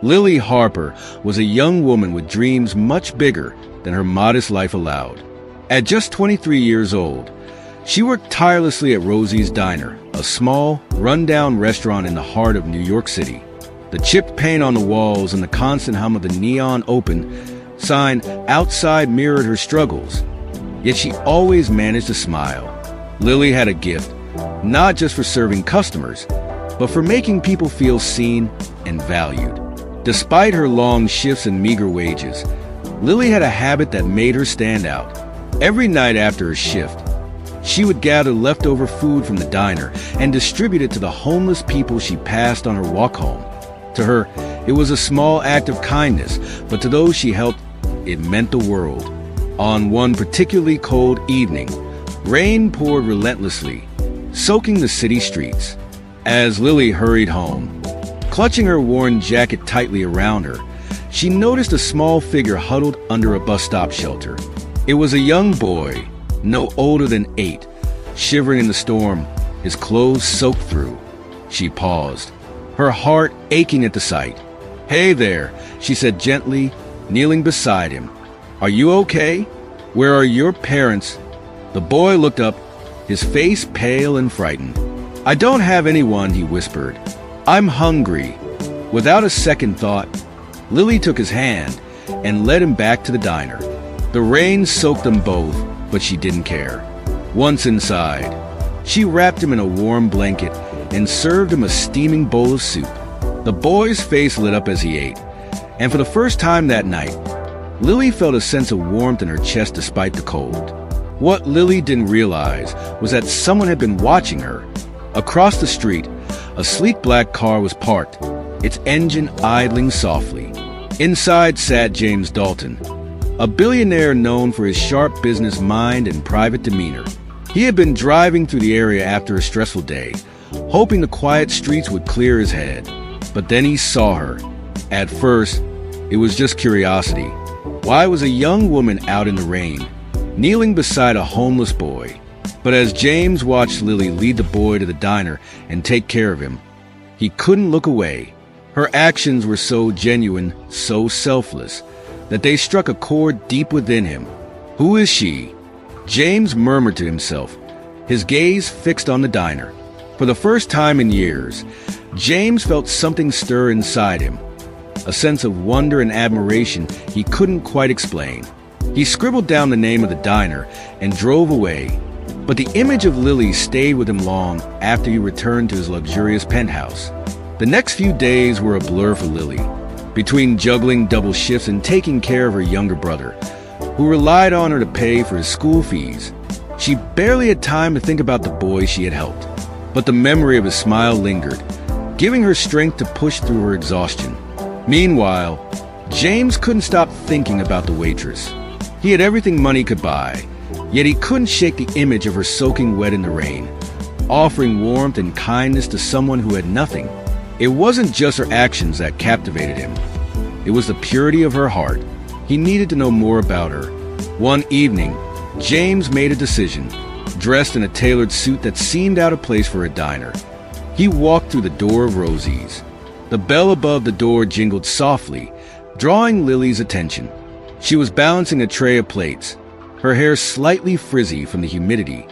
Lily Harper was a young woman with dreams much bigger than her modest life allowed. At just 23 years old, she worked tirelessly at Rosie's Diner, a small, run-down restaurant in the heart of New York City. The chipped paint on the walls and the constant hum of the neon open sign outside mirrored her struggles. Yet she always managed to smile. Lily had a gift, not just for serving customers, but for making people feel seen and valued. Despite her long shifts and meager wages, Lily had a habit that made her stand out. Every night after a shift, she would gather leftover food from the diner and distribute it to the homeless people she passed on her walk home. To her, it was a small act of kindness, but to those she helped, it meant the world. On one particularly cold evening, rain poured relentlessly, soaking the city streets. As Lily hurried home, clutching her worn jacket tightly around her, she noticed a small figure huddled under a bus stop shelter. It was a young boy, no older than 8, shivering in the storm, his clothes soaked through. She paused, her heart aching at the sight. "Hey there," she said gently, kneeling beside him. "Are you okay? Where are your parents?" The boy looked up, his face pale and frightened. "I don't have anyone," he whispered. "I'm hungry." Without a second thought, Lily took his hand and led him back to the diner. The rain soaked them both, but she didn't care. Once inside, she wrapped him in a warm blanket and served him a steaming bowl of soup. The boy's face lit up as he ate, and for the first time that night, Lily felt a sense of warmth in her chest despite the cold. What Lily didn't realize was that someone had been watching her. Across the street, a sleek black car was parked, its engine idling softly. Inside sat James Dalton, a billionaire known for his sharp business mind and private demeanor. He had been driving through the area after a stressful day, hoping the quiet streets would clear his head. But then he saw her. At first, it was just curiosity. Why was a young woman out in the rain, kneeling beside a homeless boy? But as James watched Lily lead the boy to the diner and take care of him, he couldn't look away. Her actions were so genuine, so selfless, that they struck a chord deep within him. Who is she? James murmured to himself, his gaze fixed on the diner. For the first time in years, James felt something stir inside him, a sense of wonder and admiration he couldn't quite explain. He scribbled down the name of the diner and drove away, but the image of Lily stayed with him long after he returned to his luxurious penthouse. The next few days were a blur for Lily, between juggling double shifts and taking care of her younger brother, who relied on her to pay for his school fees. She barely had time to think about the boy she had helped, but the memory of his smile lingered, giving her strength to push through her exhaustion. Meanwhile, James couldn't stop thinking about the waitress. He had everything money could buy, yet he couldn't shake the image of her soaking wet in the rain, offering warmth and kindness to someone who had nothing. It wasn't just her actions that captivated him. It was the purity of her heart. He needed to know more about her. One evening, James made a decision, dressed in a tailored suit that seemed out of place for a diner. He walked through the door of Rosie's. The bell above the door jingled softly, drawing Lily's attention. She was balancing a tray of plates, her hair slightly frizzy from the humidity,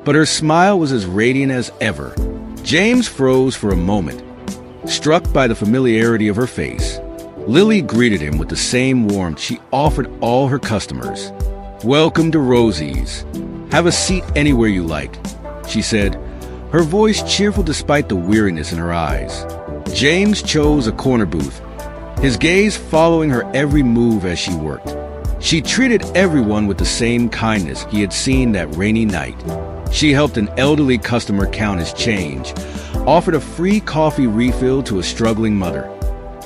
but her smile was as radiant as ever. James froze for a moment, struck by the familiarity of her face. Lily greeted him with the same warmth she offered all her customers. "Welcome to Rosie's. Have a seat anywhere you like," she said, her voice cheerful despite the weariness in her eyes. James chose a corner booth, his gaze following her every move as she worked. She treated everyone with the same kindness he had seen that rainy night. She helped an elderly customer count his change, offered a free coffee refill to a struggling mother,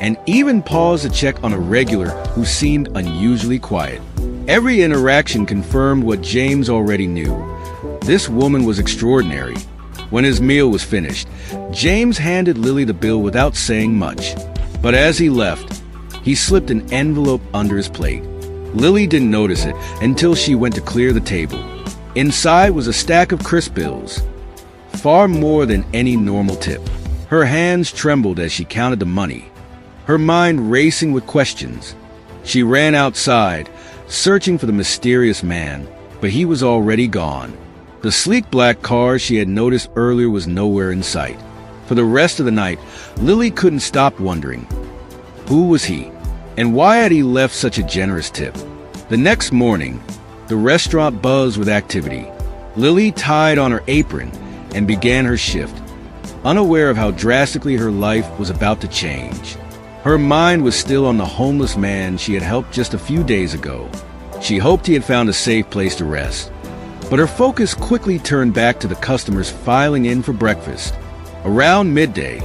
and even paused to check on a regular who seemed unusually quiet. Every interaction confirmed what James already knew. This woman was extraordinary. When his meal was finished, James handed Lily the bill without saying much. But as he left, he slipped an envelope under his plate. Lily didn't notice it until she went to clear the table. Inside was a stack of crisp bills, far more than any normal tip. Her hands trembled as she counted the money. her mind racing with questions. She ran outside, searching for the mysterious man, but he was already gone. The sleek black car she had noticed earlier was nowhere in sight. For the rest of the night, Lily couldn't stop wondering, who was he, and why had he left such a generous tip? The next morning, the restaurant buzzed with activity. Lily tied on her apron and began her shift, unaware of how drastically her life was about to change. Her mind was still on the homeless man she had helped just a few days ago. She hoped he had found a safe place to rest. But her focus quickly turned back to the customers filing in for breakfast. Around midday,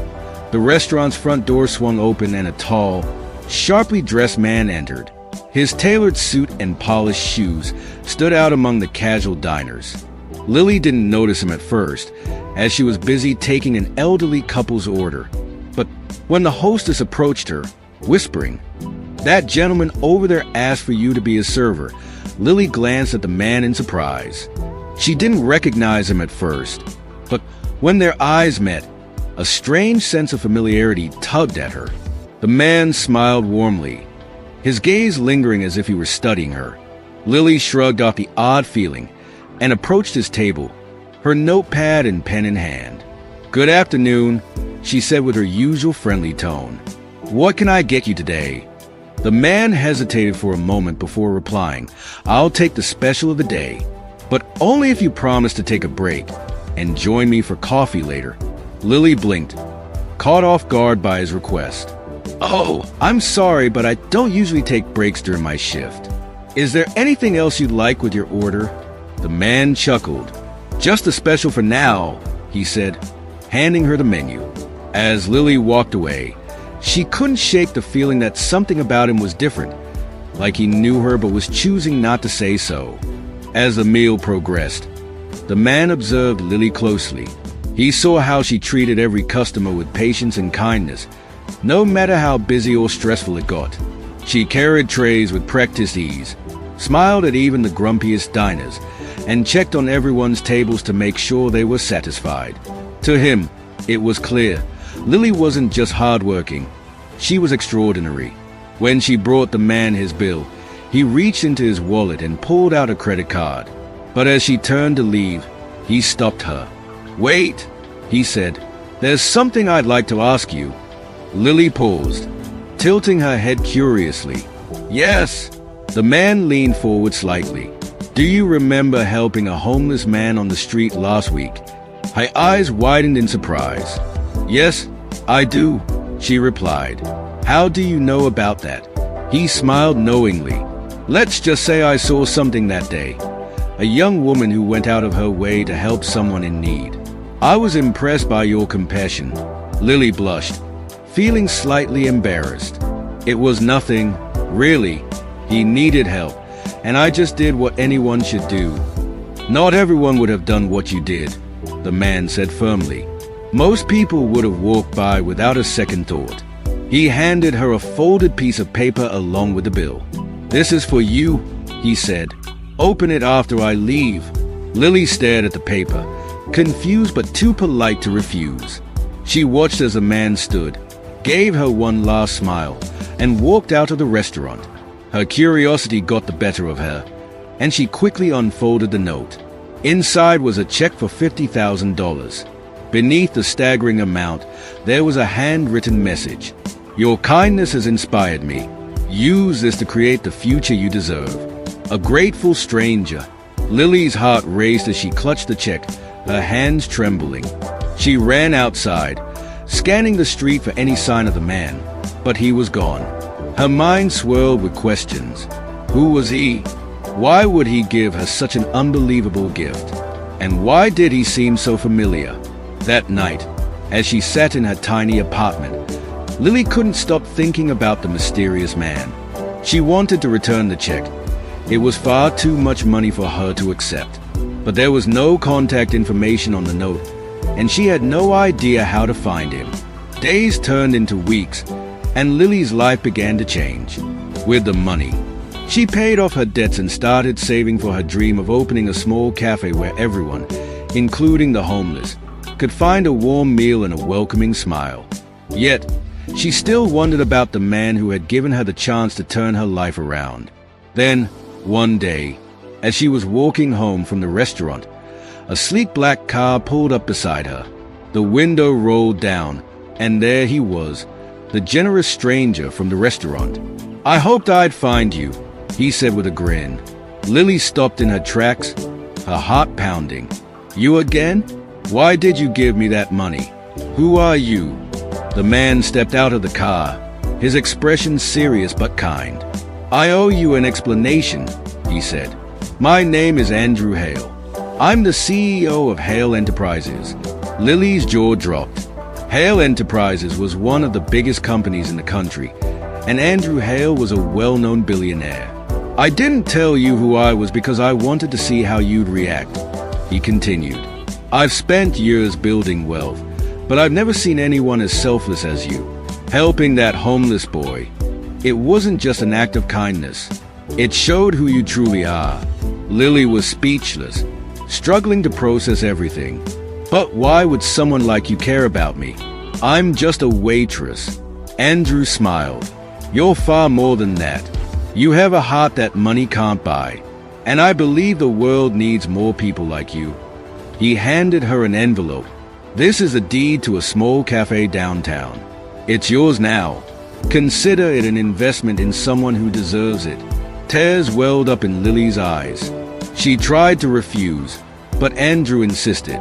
the restaurant's front door swung open and a tall, sharply dressed man entered. His tailored suit and polished shoes stood out among the casual diners. Lily didn't notice him at first, as she was busy taking an elderly couple's order. But when the hostess approached her, whispering, "That gentleman over there asked for you to be his server," Lily glanced at the man in surprise. She didn't recognize him at first, but when their eyes met, a strange sense of familiarity tugged at her. The man smiled warmly, his gaze lingering as if he were studying her. Lily shrugged off the odd feeling and approached his table, her notepad and pen in hand. "Good afternoon," she said with her usual friendly tone. "What can I get you today?" The man hesitated for a moment before replying, "I'll take the special of the day, but only if you promise to take a break and join me for coffee later." Lily blinked, caught off guard by his request. "Oh, I'm sorry, but I don't usually take breaks during my shift. Is there anything else you'd like with your order?" The man chuckled. "Just a special for now," he said, handing her the menu. As Lily walked away, she couldn't shake the feeling that something about him was different, like he knew her but was choosing not to say so. As the meal progressed, the man observed Lily closely. He saw how she treated every customer with patience and kindness, no matter how busy or stressful it got. She carried trays with practiced ease, smiled at even the grumpiest diners, and checked on everyone's tables to make sure they were satisfied. To him, it was clear, Lily wasn't just hardworking, she was extraordinary. When she brought the man his bill, he reached into his wallet and pulled out a credit card. But as she turned to leave, he stopped her. "Wait," he said. "There's something I'd like to ask you." Lily paused, tilting her head curiously. "Yes." The man leaned forward slightly. "Do you remember helping a homeless man on the street last week?" Her eyes widened in surprise. "Yes, I do," she replied. "How do you know about that?" He smiled knowingly. "Let's just say I saw something that day. A young woman who went out of her way to help someone in need. I was impressed by your compassion." Lily blushed, feeling slightly embarrassed. "It was nothing, really. He needed help, and I just did what anyone should do." "Not everyone would have done what you did," the man said firmly. "Most people would have walked by without a second thought." He handed her a folded piece of paper along with the bill. "This is for you," he said. "Open it after I leave." Lily stared at the paper, confused but too polite to refuse. She watched as the man stood, gave her one last smile, and walked out of the restaurant. Her curiosity got the better of her, and she quickly unfolded the note. Inside was a check for $50,000. Beneath the staggering amount, there was a handwritten message. "Your kindness has inspired me. Use this to create the future you deserve. A grateful stranger." Lily's heart raced as she clutched the check, her hands trembling. She ran outside, scanning the street for any sign of the man, but he was gone. Her mind swirled with questions. Who was he? Why would he give her such an unbelievable gift? And why did he seem so familiar? That night, as she sat in her tiny apartment, Lily couldn't stop thinking about the mysterious man. She wanted to return the check. It was far too much money for her to accept. But there was no contact information on the note, and she had no idea how to find him. Days turned into weeks, and Lily's life began to change. With the money, she paid off her debts and started saving for her dream of opening a small cafe where everyone, including the homeless, could find a warm meal and a welcoming smile. Yet, She still wondered about the man who had given her the chance to turn her life around. Then, one day, as she was walking home from the restaurant, a sleek black car pulled up beside her. The window rolled down, and there he was, the generous stranger from the restaurant. "I hoped I'd find you," he said with a grin. Lily stopped in her tracks, her heart pounding. "You again? Why did you give me that money? Who are you?" The man stepped out of the car, his expression serious but kind. "I owe you an explanation," he said. "My name is Andrew Hale. I'm the CEO of Hale Enterprises." Lily's jaw dropped. Hale Enterprises was one of the biggest companies in the country, and Andrew Hale was a well-known billionaire. "I didn't tell you who I was because I wanted to see how you'd react," he continued. "I've spent years building wealth, but I've never seen anyone as selfless as you, helping that homeless boy. It wasn't just an act of kindness. It showed who you truly are." Lily was speechless, struggling to process everything. "But why would someone like you care about me? I'm just a waitress." Andrew smiled. "You're far more than that. You have a heart that money can't buy, and I believe the world needs more people like you." He handed her an envelope. "This is a deed to a small cafe downtown. It's yours now. Consider it an investment in someone who deserves it." Tears welled up in Lily's eyes. She tried to refuse, but Andrew insisted.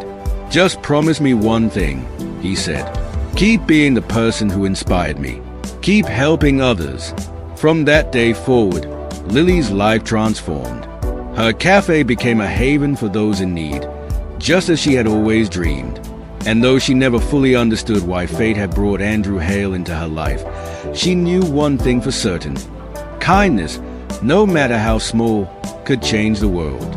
"Just promise me one thing," he said. "Keep being the person who inspired me. Keep helping others." From that day forward, Lily's life transformed. Her cafe became a haven for those in need, just as she had always dreamed. And though she never fully understood why fate had brought Andrew Hale into her life, she knew one thing for certain: kindness, no matter how small, could change the world.